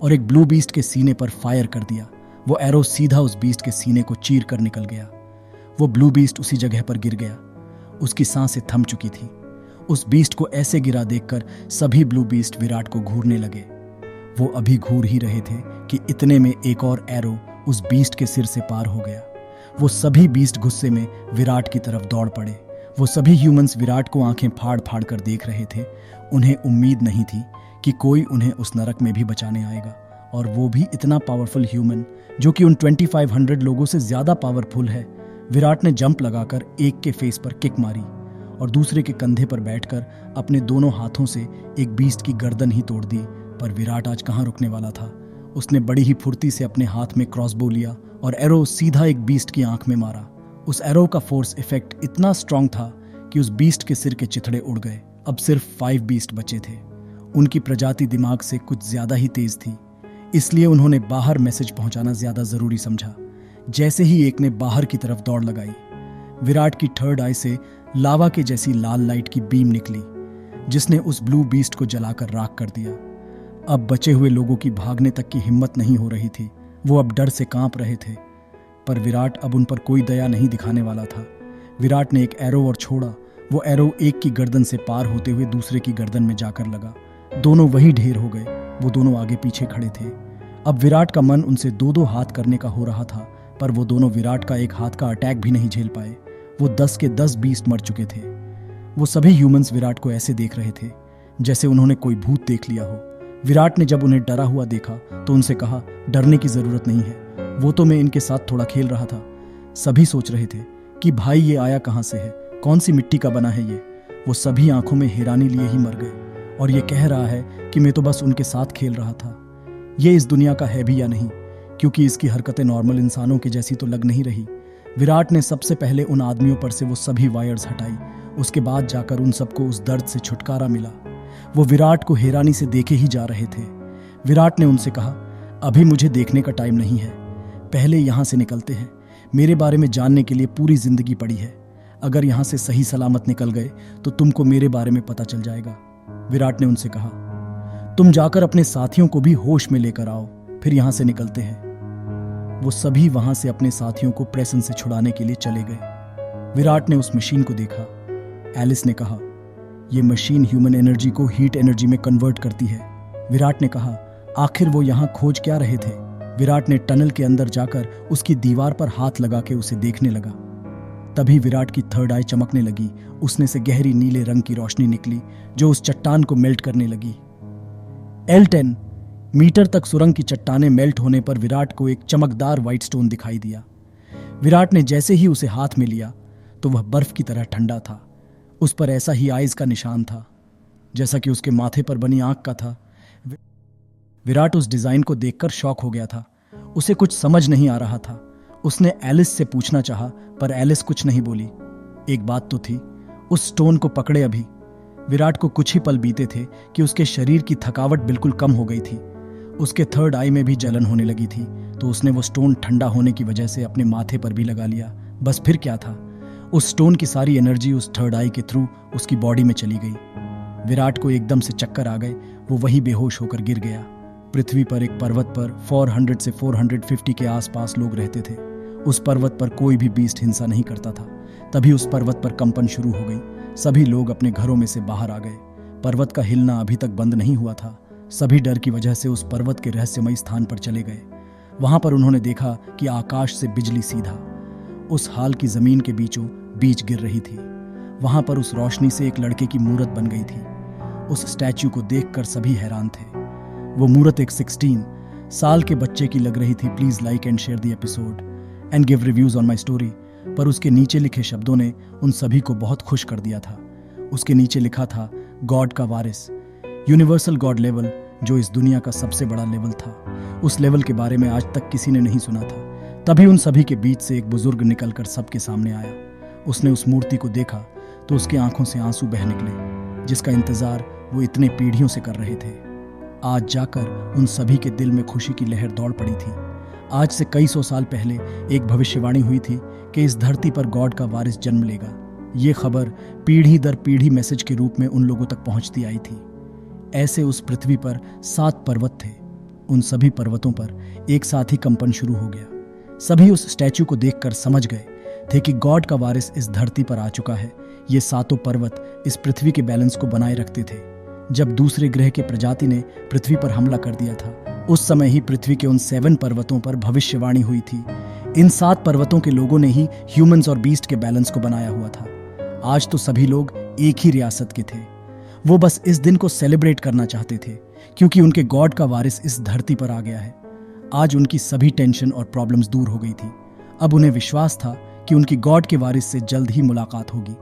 और एक ब्लू बीस्ट के सीने पर फायर कर दिया। वो एरो सीधा उस बीस्ट के सीने को चीर कर निकल गया। वो ब्लू बीस्ट उसी जगह पर गिर गया। उसकी सांसें थम चुकी थी। उस बीस्ट को ऐसे गिरा देखकर सभी ब्लू बीस्ट विराट को घूरने लगे। वो अभी घूर ही रहे थे कि इतने में एक और एरो उस बीस्ट के सिर से पार हो गया। वो सभी बीस्ट गुस्से में विराट की तरफ दौड़ पड़े। वो सभी ह्यूमंस विराट को आंखें फाड़ फाड़ कर देख रहे थे। उन्हें उम्मीद नहीं थी कि कोई उन्हें उस नरक में भी बचाने आएगा, और वो भी इतना पावरफुल ह्यूमन जो कि उन 2500 लोगों से ज्यादा पावरफुल है। विराट ने जंप लगाकर एक के फेस पर किक मारी और दूसरे के कंधे पर बैठकर अपने दोनों हाथों से एक बीस्ट की गर्दन ही तोड़ दी। पर विराट आज कहाँ रुकने वाला था। उसने बड़ी ही फुर्ती से अपने हाथ में क्रॉसबो लिया और एरो सीधा एक बीस्ट की आंख में मारा। उस एरो का फोर्स इफेक्ट इतना स्ट्रांग था कि उस बीस्ट के सिर के चिथड़े उड़ गए। अब सिर्फ 5 बीस्ट बचे थे। उनकी प्रजाति दिमाग से कुछ ज्यादा ही तेज थी, इसलिए उन्होंने बाहर मैसेज पहुंचाना ज्यादा जरूरी समझा। जैसे ही एक ने बाहर की तरफ दौड़ लगाई, विराट की थर्ड आई से लावा के जैसी लाल लाइट की बीम निकली, जिसने उस ब्लू बीस्ट को जलाकर राख कर दिया। अब बचे हुए लोगों की भागने तक की हिम्मत नहीं हो रही थी। वो अब डर से कांप रहे थे, पर विराट अब उन पर कोई दया नहीं दिखाने वाला था। विराट ने एक एरो और छोड़ा। वो एरो एक की गर्दन से पार होते हुए दूसरे की गर्दन में जाकर लगा। दोनों वही ढेर हो गए। वो दोनों आगे पीछे खड़े थे। अब विराट का मन उनसे 2-2 हाथ करने का हो रहा था, पर वो दोनों विराट का एक हाथ का अटैक भी नहीं झेल पाए। वो 10 के 10 बीस्ट मर चुके थे। वो सभी ह्यूमंस विराट को ऐसे देख रहे थे जैसे उन्होंने कोई भूत देख लिया हो। विराट ने जब उन्हें डरा हुआ देखा तो उनसे कहा, डरने की जरूरत नहीं है, वो तो मैं इनके साथ थोड़ा खेल रहा था। सभी सोच रहे थे कि भाई ये आया कहां से है, कौन सी मिट्टी का बना है ये। वो सभी आंखों में हैरानी लिए ही मर गए और ये कह रहा है कि मैं तो बस उनके साथ खेल रहा था। ये इस दुनिया का है भी या नहीं, क्योंकि इसकी हरकतें नॉर्मल इंसानों की जैसी तो लग नहीं रही। विराट ने सबसे पहले उन आदमियों पर से वो सभी वायर्स हटाई। उसके बाद जाकर उन सबको उस दर्द से छुटकारा मिला। वो विराट को हैरानी से देखे ही जा रहे थे। विराट ने उनसे कहा, अभी मुझे देखने का टाइम नहीं है, पहले यहां से निकलते हैं। मेरे बारे में जानने के लिए पूरी जिंदगी पड़ी है। अगर यहां से सही सलामत निकल गए तो तुमको मेरे बारे में पता चल जाएगा। विराट ने उनसे कहा, तुम जाकर अपने साथियों को भी होश में लेकर आओ, फिर यहां से निकलते हैं। वो सभी वहां से अपने साथियों को प्रेसन से छुड़ाने के लिए चले गए। विराट ने उस मशीन को देखा। एलिस ने कहा, यह मशीन ह्यूमन एनर्जी को हीट एनर्जी में कन्वर्ट करती है। विराट ने कहा, आखिर वो यहां खोज क्या रहे थे? विराट ने टनल के अंदर जाकर उसकी दीवार पर हाथ लगा के उसे देखने लगा। तभी विराट की थर्ड आई चमकने लगी। उसने से गहरी नीले रंग की रोशनी निकली जो उस चट्टान को मेल्ट करने लगी। L10 मीटर तक सुरंग की चट्टानें मेल्ट होने पर विराट को एक चमकदार व्हाइट स्टोन दिखाई दिया। विराट ने जैसे ही उसे हाथ में लिया तो वह बर्फ की तरह ठंडा था। उस पर ऐसा ही आइज का निशान था जैसा कि उसके माथे पर बनी आंख का था। विराट उस डिजाइन को देखकर शॉक हो गया था। उसे कुछ समझ नहीं आ रहा था। उसने एलिस से पूछना चाहा, पर एलिस कुछ नहीं बोली। एक बात तो थी, उस स्टोन को पकड़े अभी विराट को कुछ ही पल बीते थे कि उसके शरीर की थकावट बिल्कुल कम हो गई थी। उसके थर्ड आई में भी जलन होने लगी थी, तो उसने वो स्टोन ठंडा होने की वजह से अपने माथे पर भी लगा लिया। बस फिर क्या था, उस स्टोन की सारी एनर्जी उस थर्ड आई के थ्रू उसकी बॉडी में चली गई। विराट को एकदम से चक्कर आ गए। वो वही बेहोश होकर गिर गया। पृथ्वी पर एक पर्वत पर 400 से 450 के आसपास लोग रहते थे। उस पर्वत पर कोई भी बीस्ट हिंसा नहीं करता था। तभी उस पर्वत पर कंपन शुरू हो गई। सभी लोग अपने घरों में से बाहर आ गए। पर्वत का हिलना अभी तक बंद नहीं हुआ था। सभी डर की वजह से उस पर्वत के रहस्यमयी स्थान पर चले गए। वहां पर उन्होंने देखा कि आकाश से बिजली सीधा उस हाल की जमीन के बीचों बीच गिर रही थी। वहां पर उस रोशनी से एक लड़के की मूरत बन गई थी। उस स्टैच्यू को देखकर सभी हैरान थे। वो मूरत एक 16 साल के बच्चे की लग रही थी। Please like and share the episode and give reviews on my story. पर उसके नीचे लिखे शब्दों ने उन सभी को बहुत खुश कर दिया था। उसके नीचे लिखा था, गॉड का वारिस, यूनिवर्सल गॉड लेवल, जो इस दुनिया का सबसे बड़ा लेवल था। उस लेवल के बारे में आज तक किसी ने नहीं सुना था। तभी उन सभी के बीच से एक बुजुर्ग निकलकर सबके सामने आया। उसने उस मूर्ति को देखा तो उसकी आंखों से आंसू बह निकले, जिसका इंतजार वो इतने पीढ़ियों से कर रहे थे। आज जाकर उन सभी के दिल में खुशी की लहर दौड़ पड़ी थी। आज से कई सौ साल पहले एक भविष्यवाणी हुई थी कि इस धरती पर गॉड का वारिस जन्म लेगा। ये खबर पीढ़ी दर पीढ़ी मैसेज के रूप में उन लोगों तक पहुंचती आई थी। ऐसे उस पृथ्वी पर 7 पर्वत थे। उन सभी पर्वतों पर एक साथ ही कंपन शुरू हो गया। सभी उस स्टैच्यू को देखकर समझ गए थे कि गॉड का वारिस इस धरती पर आ चुका है। ये 7 पर्वत इस पृथ्वी के बैलेंस को बनाए रखते थे। जब दूसरे ग्रह के प्रजाति ने पृथ्वी पर हमला कर दिया था, उस समय ही पृथ्वी के उन 7 पर्वतों पर भविष्यवाणी हुई थी। इन 7 पर्वतों के लोगों ने ही ह्यूमंस और बीस्ट के बैलेंस को बनाया हुआ था। आज तो सभी लोग एक ही रियासत के थे। वो बस इस दिन को सेलिब्रेट करना चाहते थे क्योंकि उनके गॉड का वारिस इस धरती पर आ गया है। आज उनकी सभी टेंशन और प्रॉब्लम्स दूर हो गई थी। अब उन्हें विश्वास था कि उनकी गॉड के वारिस से जल्द ही मुलाकात होगी।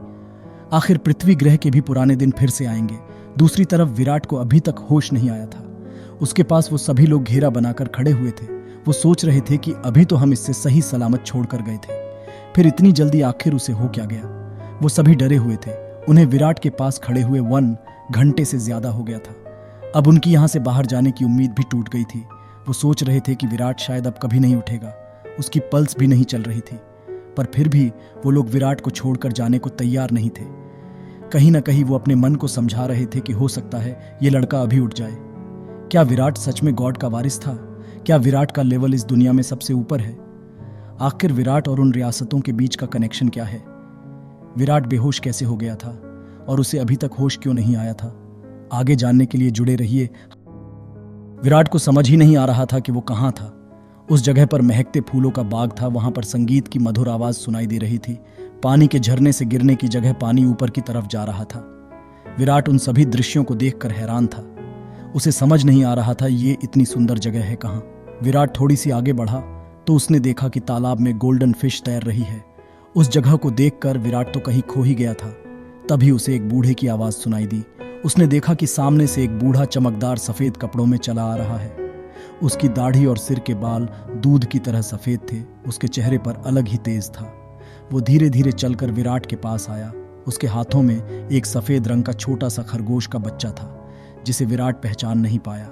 आखिर पृथ्वी ग्रह के भी पुराने दिन फिर से आएंगे। दूसरी तरफ विराट को अभी तक होश नहीं आया था। उसके पास वो सभी लोग घेरा बनाकर खड़े हुए थे। वो सोच रहे थे कि अभी तो हम इससे सही सलामत छोड़कर गए थे, फिर इतनी जल्दी आखिर उसे हो क्या गया। वो सभी डरे हुए थे। उन्हें विराट के पास खड़े हुए 1 घंटे से ज्यादा हो गया था। अब उनकी यहाँ से बाहर जाने की उम्मीद भी टूट गई थी। वो सोच रहे थे कि विराट शायद अब कभी नहीं उठेगा। उसकी पल्स भी नहीं चल रही थी, पर फिर भी वो लोग विराट को छोड़कर जाने को तैयार नहीं थे। कहीं ना कहीं वो अपने मन को समझा रहे थे कि हो सकता है ये लड़का अभी उठ जाए। क्या विराट सच में गॉड का वारिस था? क्या विराट का लेवल इस दुनिया में सबसे ऊपर है? आखिर विराट और उन रियासतों के बीच का कनेक्शन क्या है? विराट बेहोश कैसे हो गया था और उसे अभी तक होश क्यों नहीं आया था? आगे जानने के लिए जुड़े रहिए। विराट को समझ ही नहीं आ रहा था कि वो कहाँ था। उस जगह पर महकते फूलों का बाग था। वहां पर संगीत की मधुर आवाज सुनाई दे रही थी। पानी के झरने से गिरने की जगह पानी ऊपर की तरफ जा रहा था। विराट उन सभी दृश्यों को देखकर हैरान था। उसे समझ नहीं आ रहा था ये इतनी सुंदर जगह है कहाँ। विराट थोड़ी सी आगे बढ़ा तो उसने देखा कि तालाब में गोल्डन फिश तैर रही है। उस जगह को देखकर विराट तो कहीं खो ही गया था। तभी उसे एक बूढ़े की आवाज सुनाई दी। उसने देखा कि सामने से एक बूढ़ा चमकदार सफेद कपड़ों में चला आ रहा है। उसकी दाढ़ी और सिर के बाल दूध की तरह सफेद थे। उसके चेहरे पर अलग ही तेज था। वो धीरे धीरे चलकर विराट के पास आया। उसके हाथों में एक सफेद रंग का छोटा सा खरगोश का बच्चा था, जिसे विराट पहचान नहीं पाया।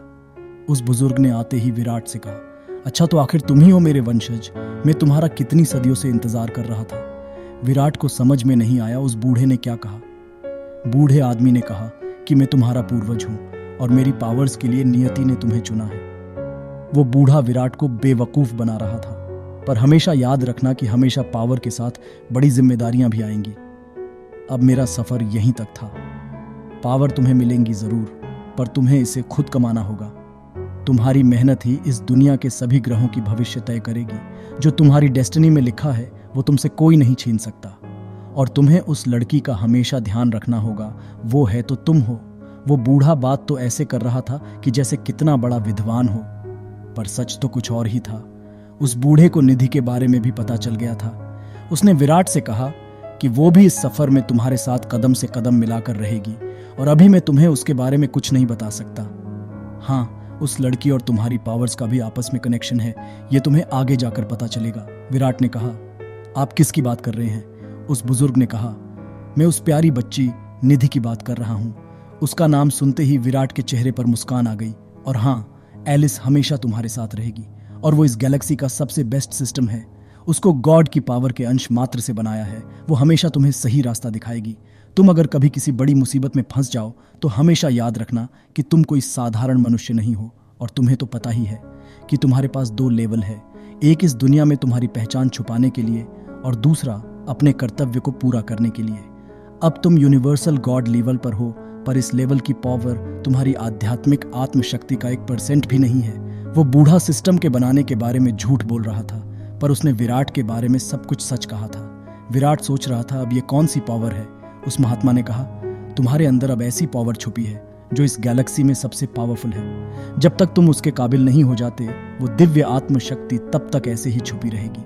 उस बुजुर्ग ने आते ही विराट से कहा, अच्छा तो आखिर तुम ही हो मेरे वंशज। मैं तुम्हारा कितनी सदियों से इंतजार कर रहा था। विराट को समझ में नहीं आया उस बूढ़े ने क्या कहा। बूढ़े आदमी ने कहा कि मैं तुम्हारा पूर्वज हूं और मेरी पावर्स के लिए नियति ने तुम्हें चुना है। वो बूढ़ा विराट को बेवकूफ बना रहा था, पर हमेशा याद रखना कि हमेशा पावर के साथ बड़ी जिम्मेदारियां भी आएंगी। अब मेरा सफर यहीं तक था। पावर तुम्हें मिलेंगी जरूर, पर तुम्हें इसे खुद कमाना होगा। तुम्हारी मेहनत ही इस दुनिया के सभी ग्रहों की भविष्य तय करेगी। जो तुम्हारी डेस्टिनी में लिखा है वो तुमसे कोई नहीं छीन सकता। और तुम्हें उस लड़की का हमेशा ध्यान रखना होगा, वो है तो तुम हो। वो बूढ़ा बात तो ऐसे कर रहा था कि जैसे कितना बड़ा विद्वान हो, पर सच तो कुछ और ही था। उस बूढ़े को निधि के बारे में भी पता चल गया था। उसने विराट से कहा कि वो भी इस सफर में तुम्हारे साथ कदम से कदम मिलाकर रहेगी, और अभी मैं तुम्हें उसके बारे में कुछ नहीं बता सकता। हाँ, उस लड़की और तुम्हारी पावर्स का भी आपस में कनेक्शन है, ये तुम्हें आगे जाकर पता चलेगा। विराट ने कहा, आप किसकी बात कर रहे हैं? उस बुजुर्ग ने कहा, मैं उस प्यारी बच्ची निधि की बात कर रहा हूं। उसका नाम सुनते ही विराट के चेहरे पर मुस्कान आ गई। और हाँ, एलिस हमेशा तुम्हारे साथ रहेगी, और वो इस गैलेक्सी का सबसे बेस्ट सिस्टम है। उसको गॉड की पावर के अंश मात्र से बनाया है। वो हमेशा तुम्हें सही रास्ता दिखाएगी। तुम अगर कभी किसी बड़ी मुसीबत में फंस जाओ तो हमेशा याद रखना कि तुम कोई साधारण मनुष्य नहीं हो। और तुम्हें तो पता ही है कि तुम्हारे पास 2 लेवल है, एक इस दुनिया में तुम्हारी पहचान छुपाने के लिए, और दूसरा अपने कर्तव्य को पूरा करने के लिए। अब तुम यूनिवर्सल गॉड लेवल पर हो, पर इस लेवल की पावर तुम्हारी आध्यात्मिक आत्मशक्ति का 1% भी नहीं है। वो बूढ़ा सिस्टम के बनाने के बारे में झूठ बोल रहा था, पर उसने विराट के बारे में सब कुछ सच कहा था। विराट सोच रहा था अब ये कौन सी पावर है। उस महात्मा ने कहा, तुम्हारे अंदर अब ऐसी पावर छुपी है जो इस गैलेक्सी में सबसे पावरफुल है। जब तक तुम उसके काबिल नहीं हो जाते, वो दिव्य आत्मशक्ति तब तक ऐसे ही छुपी रहेगी।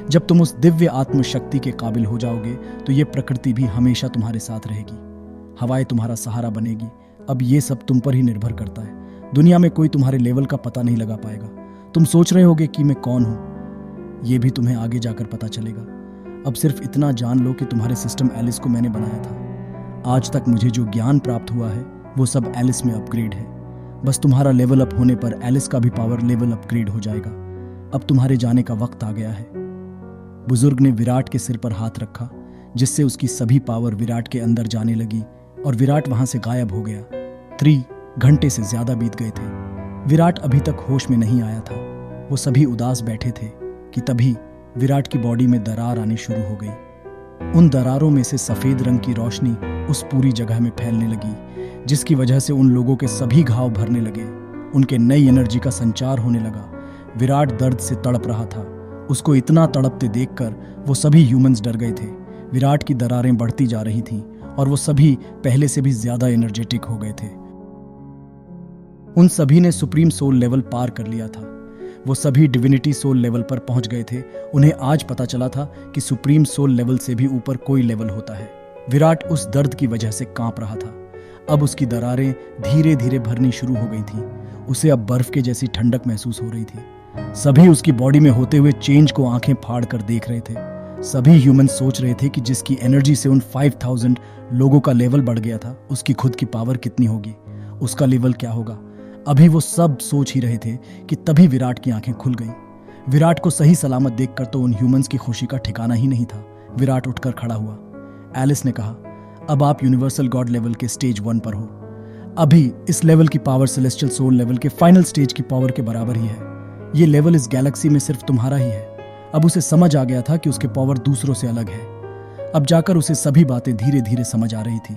जब तुम उस दिव्य आत्मशक्ति के काबिल हो जाओगे तो ये प्रकृति भी हमेशा तुम्हारे साथ रहेगी। हवाएं तुम्हारा सहारा बनेगी। अब ये सब तुम पर ही निर्भर करता है। दुनिया में कोई तुम्हारे लेवल का पता नहीं लगा पाएगा। तुम सोच रहे होगे कि मैं कौन हूं, ये भी तुम्हें आगे जाकर पता चलेगा। अब सिर्फ इतना जान लो कि तुम्हारे सिस्टम एलिस को मैंने बनाया था। आज तक मुझे जो ज्ञान प्राप्त हुआ है वो सब एलिस में अपग्रेड है। बस तुम्हारा लेवल अप होने पर एलिस का भी पावर लेवल अपग्रेड हो जाएगा। अब तुम्हारे जाने का वक्त आ गया है। बुजुर्ग ने विराट के सिर पर हाथ रखा, जिससे उसकी सभी पावर विराट के अंदर जाने लगी और विराट वहां से गायब हो गया। 3 घंटे से ज्यादा बीत गए थे। विराट अभी तक होश में नहीं आया था। वो सभी उदास बैठे थे कि तभी विराट की बॉडी में दरार आनी शुरू हो गई। उन दरारों में से सफेद रंग की रोशनी उस पूरी जगह में फैलने लगी, जिसकी वजह से उन लोगों के सभी घाव भरने लगे। उनके नई एनर्जी का संचार होने लगा। विराट दर्द से तड़प रहा था। उसको इतना तड़पते देखकर वो सभी ह्यूमंस डर गए थे। विराट की दरारें बढ़ती जा रही थीं और वो सभी पहले से भी ज्यादा एनर्जेटिक हो गए थे। उन सभी ने सुप्रीम सोल लेवल पार कर लिया था। वो सभी डिविनिटी सोल लेवल पर पहुंच गए थे। उन्हें आज पता चला था कि सुप्रीम सोल लेवल से भी ऊपर कोई लेवल होता है। विराट उस दर्द की वजह से कांप रहा था। अब उसकी दरारें धीरे धीरे भरनी शुरू हो गई थीं। उसे अब बर्फ के जैसी ठंडक महसूस हो रही थी। सभी उसकी बॉडी में होते हुए चेंज को आंखें फाड़ कर देख रहे थे। सभी ह्यूमन सोच रहे थे कि जिसकी एनर्जी से उन 5000 लोगों का लेवल बढ़ गया था, उसकी खुद की पावर कितनी होगी, उसका लेवल क्या होगा। अभी वो सब सोच ही रहे थे कि तभी विराट की आंखें खुल गईं। विराट को सही सलामत देखकर तो उन ह्यूमंस की खुशी का ठिकाना ही नहीं था। विराट उठकर खड़ा हुआ। एलिस ने कहा, अब आप यूनिवर्सल गॉड लेवल के स्टेज 1 पर हो। अभी इस लेवल की पावर सेलेस्टियल सोल लेवल के फाइनल स्टेज की पावर के बराबर ही है। ये लेवल इस गैलेक्सी में सिर्फ तुम्हारा ही है। अब उसे समझ आ गया था कि उसके पावर दूसरों से अलग है। अब जाकर उसे सभी बातें धीरे धीरे समझ आ रही थी।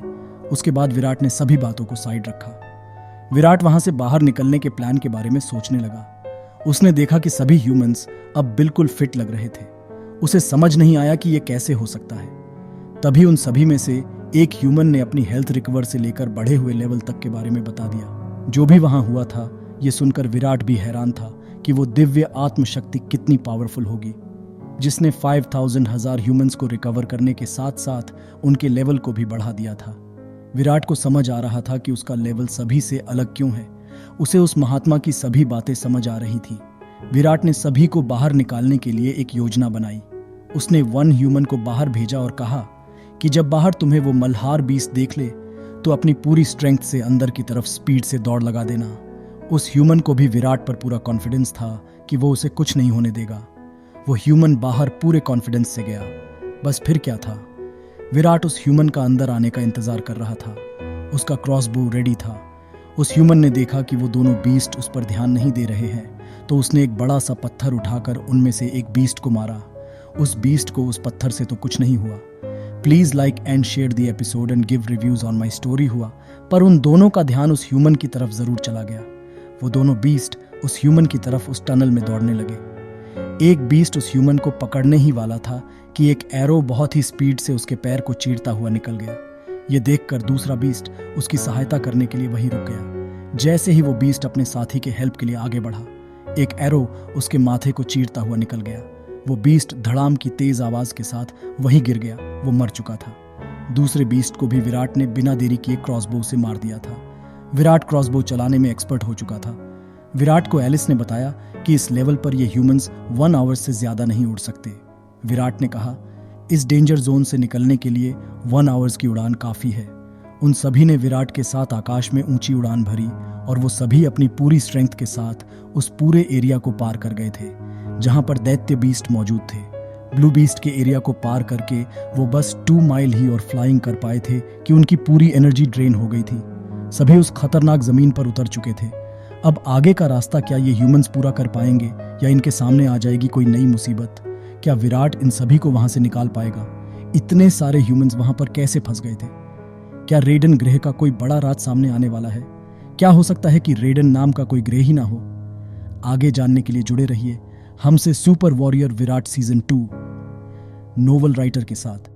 उसके बाद विराट ने सभी बातों को साइड रखा। विराट वहां से बाहर निकलने के प्लान के बारे में सोचने लगा। उसने देखा कि सभी ह्यूमंस अब बिल्कुल फिट लग रहे थे। उसे समझ नहीं आया कि यह कैसे हो सकता है। तभी उन सभी में से एक ह्यूमन ने अपनी हेल्थ रिकवर से लेकर बढ़े हुए लेवल तक के बारे में बता दिया। जो भी वहां हुआ था, यह सुनकर विराट भी हैरान था कि वो दिव्य आत्मशक्ति कितनी पावरफुल होगी, जिसने 5000 ह्यूमंस को रिकवर करने के साथ साथ उनके लेवल को भी बढ़ा दिया था। विराट को समझ आ रहा था कि उसका लेवल सभी से अलग क्यों है। उसे उस महात्मा की सभी बातें समझ आ रही थी। विराट ने सभी को बाहर निकालने के लिए एक योजना बनाई। उसने 1 ह्यूमन को बाहर भेजा और कहा कि जब बाहर तुम्हें वो मल्हार बीस्ट देख ले तो अपनी पूरी स्ट्रेंथ से अंदर की तरफ स्पीड से दौड़ लगा देना। उस ह्यूमन को भी विराट पर पूरा कॉन्फिडेंस था कि वो उसे कुछ नहीं होने देगा। वो ह्यूमन बाहर पूरे कॉन्फिडेंस से गया। बस फिर क्या था, विराट उस ह्यूमन का अंदर आने का इंतजार कर रहा था। उसका क्रॉसबो रेडी था। उस ह्यूमन ने देखा कि वो दोनों बीस्ट उस पर ध्यान नहीं दे रहे हैं, तो उसने एक बड़ा सा पत्थर उठाकर उनमें से एक बीस्ट को मारा। उस बीस्ट को उस पत्थर से तो कुछ नहीं हुआ। Please like and share the episode and give reviews on my story हुआ, पर उन दोनों का ध्यान उस ह्यूमन की तरफ जरूर चला गया। वो दोनों बीस्ट उस ह्यूमन की तरफ उस टनल में दौड़ने लगे। एक बीस्ट उस ह्यूमन को पकड़ने ही वाला था कि एक एरो बहुत ही स्पीड से उसके पैर को चीरता हुआ निकल गया। ये देखकर दूसरा बीस्ट उसकी सहायता करने के लिए वहीं रुक गया। जैसे ही वो बीस्ट अपने साथी के हेल्प के लिए आगे बढ़ा, एक एरो उसके माथे को चीरता हुआ निकल गया। वो बीस्ट धड़ाम की तेज आवाज के साथ वहीं गिर गया। वो मर चुका था। दूसरे बीस्ट को भी विराट ने बिना देरी किए क्रॉसबो से मार दिया था। विराट क्रॉसबो चलाने में एक्सपर्ट हो चुका था। विराट को एलिस ने बताया कि इस लेवल पर ये ह्यूमंस 1 आवर से ज्यादा नहीं उड़ सकते। विराट ने कहा, इस डेंजर जोन से निकलने के लिए 1 आवर्स की उड़ान काफी है। उन सभी ने विराट के साथ आकाश में ऊंची उड़ान भरी और वो सभी अपनी पूरी स्ट्रेंथ के साथ उस पूरे एरिया को पार कर गए थे जहां पर दैत्य बीस्ट मौजूद थे। ब्लू बीस्ट के एरिया को पार करके वो बस 2 माइल ही और फ्लाइंग कर पाए थे कि उनकी पूरी एनर्जी ड्रेन हो गई थी। सभी उस खतरनाक जमीन पर उतर चुके थे। अब आगे का रास्ता क्या ये ह्यूमंस पूरा कर पाएंगे या इनके सामने आ जाएगी कोई नई मुसीबत? क्या विराट इन सभी को वहां से निकाल पाएगा? इतने सारे ह्यूमंस वहां पर कैसे फंस गए थे? क्या रेडन ग्रह का कोई बड़ा राज सामने आने वाला है? क्या हो सकता है कि रेडन नाम का कोई ग्रह ही ना हो? आगे जानने के लिए जुड़े रहिए हमसे super warrior Virat season 2 novel writer के साथ।